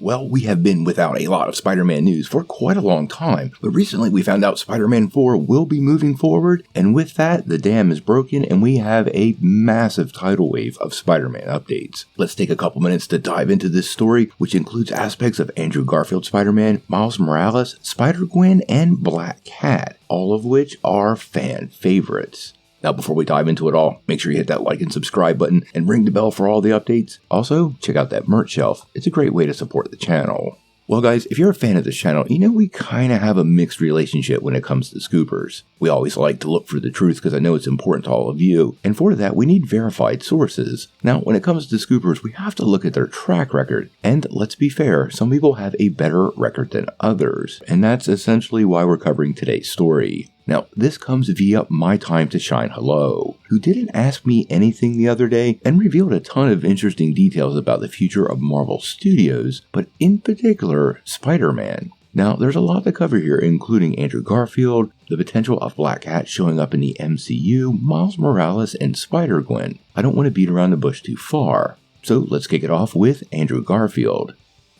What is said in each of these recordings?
Well, we have been without a lot of Spider-Man news for quite a long time, but recently we found out Spider-Man 4 will be moving forward, and with that, the dam is broken and we have a massive tidal wave of Spider-Man updates. Let's take a couple minutes to dive into this story, which includes aspects of Andrew Garfield Spider-Man, Miles Morales, Spider-Gwen, and Black Cat, all of which are fan favorites. Now, before we dive into it all, make sure you hit that like and subscribe button and ring the bell for all the updates. Also, check out that merch shelf. It's a great way to support the channel. Well guys, if you're a fan of this channel, you know we kind of have a mixed relationship when it comes to scoopers. We always like to look for the truth because I know it's important to all of you, and for that we need verified sources. Now, when it comes to scoopers, we have to look at their track record, and let's be fair, some people have a better record than others, and that's essentially why we're covering today's story. Now, this comes via My Time to Shine Hello, who didn't ask me anything the other day and revealed a ton of interesting details about the future of Marvel Studios, but in particular, Spider-Man. Now, there's a lot to cover here, including Andrew Garfield, the potential of Black Cat showing up in the MCU, Miles Morales, and Spider-Gwen. I don't want to beat around the bush too far, so let's kick it off with Andrew Garfield.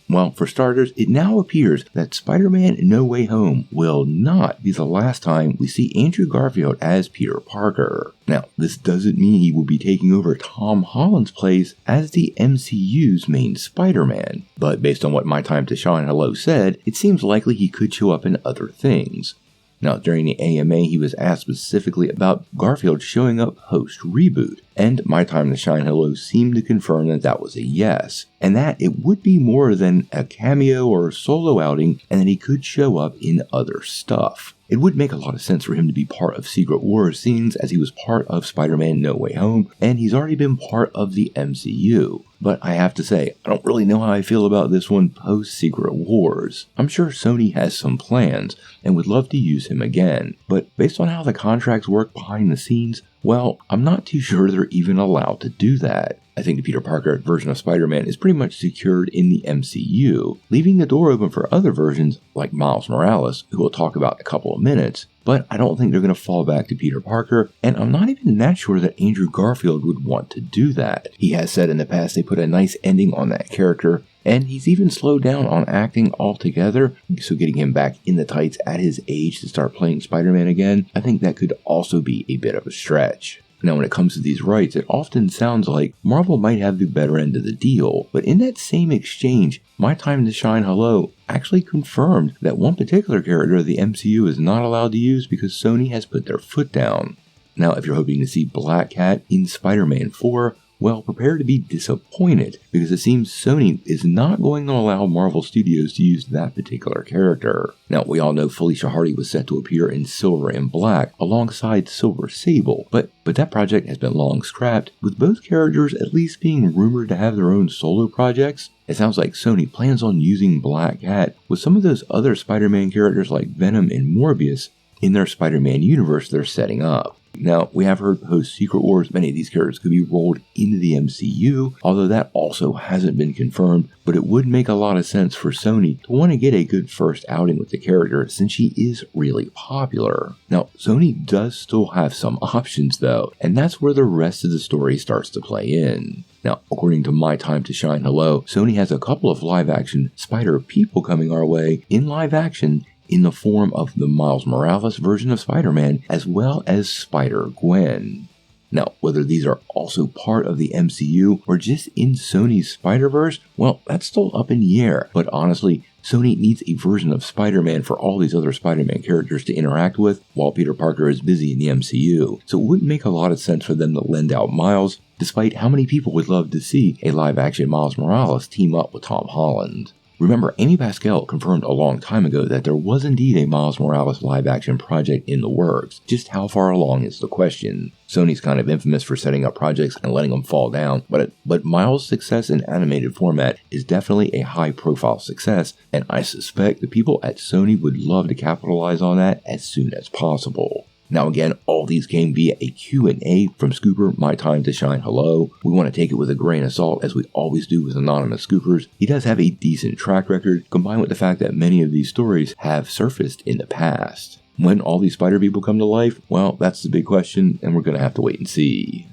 Well, for starters, it now appears that Spider-Man No Way Home will not be the last time we see Andrew Garfield as Peter Parker. Now, this doesn't mean he will be taking over Tom Holland's place as the MCU's main Spider-Man, but based on what My Time to Shine Hello said, it seems likely he could show up in other things. Now, during the AMA, he was asked specifically about Garfield showing up post-reboot, and My Time to Shine Hello seemed to confirm that that was a yes, and that it would be more than a cameo or a solo outing, and that he could show up in other stuff. It would make a lot of sense for him to be part of Secret Wars scenes, as he was part of Spider-Man No Way Home, and he's already been part of the MCU. But I have to say, I don't really know how I feel about this one post-Secret Wars. I'm sure Sony has some plans, and would love to use him again, but based on how the contracts work behind the scenes, well, I'm not too sure they're even allowed to do that. I think the Peter Parker version of Spider-Man is pretty much secured in the MCU, leaving the door open for other versions like Miles Morales, who we'll talk about in a couple of minutes, but I don't think they're going to fall back to Peter Parker, and I'm not even that sure that Andrew Garfield would want to do that. He has said in the past they put a nice ending on that character, and he's even slowed down on acting altogether, so getting him back in the tights at his age to start playing Spider-Man again, I think that could also be a bit of a stretch. Now, when it comes to these rights, it often sounds like Marvel might have the better end of the deal, but in that same exchange, My Time to Shine Hello actually confirmed that one particular character the MCU is not allowed to use because Sony has put their foot down. Now, if you're hoping to see Black Cat in Spider-Man 4, well, prepare to be disappointed, because it seems Sony is not going to allow Marvel Studios to use that particular character. Now, we all know Felicia Hardy was set to appear in Silver and Black alongside Silver Sable, but that project has been long scrapped, with both characters at least being rumored to have their own solo projects. It sounds like Sony plans on using Black Cat with some of those other Spider-Man characters like Venom and Morbius in their Spider-Man universe they're setting up. Now, we have heard post-Secret Wars many of these characters could be rolled into the MCU, although that also hasn't been confirmed, but it would make a lot of sense for Sony to want to get a good first outing with the character since she is really popular. Now, Sony does still have some options though, and that's where the rest of the story starts to play in. Now, according to My Time to Shine Hello, Sony has a couple of live-action Spider-People coming our way in live action in the form of the Miles Morales version of Spider-Man, as well as Spider-Gwen. Now, whether these are also part of the MCU or just in Sony's Spider-Verse, well, that's still up in the air, but honestly, Sony needs a version of Spider-Man for all these other Spider-Man characters to interact with while Peter Parker is busy in the MCU, so it wouldn't make a lot of sense for them to lend out Miles, despite how many people would love to see a live-action Miles Morales team up with Tom Holland. Remember, Amy Pascal confirmed a long time ago that there was indeed a Miles Morales live-action project in the works. Just how far along is the question. Sony's kind of infamous for setting up projects and letting them fall down, but Miles' success in animated format is definitely a high-profile success, and I suspect the people at Sony would love to capitalize on that as soon as possible. Now again, all these came via a Q&A from Scooper My Time to Shine Hello. We want to take it with a grain of salt, as we always do with anonymous Scoopers. He does have a decent track record, combined with the fact that many of these stories have surfaced in the past. When all these Spider-People come to life, well, that's the big question, and we're going to have to wait and see.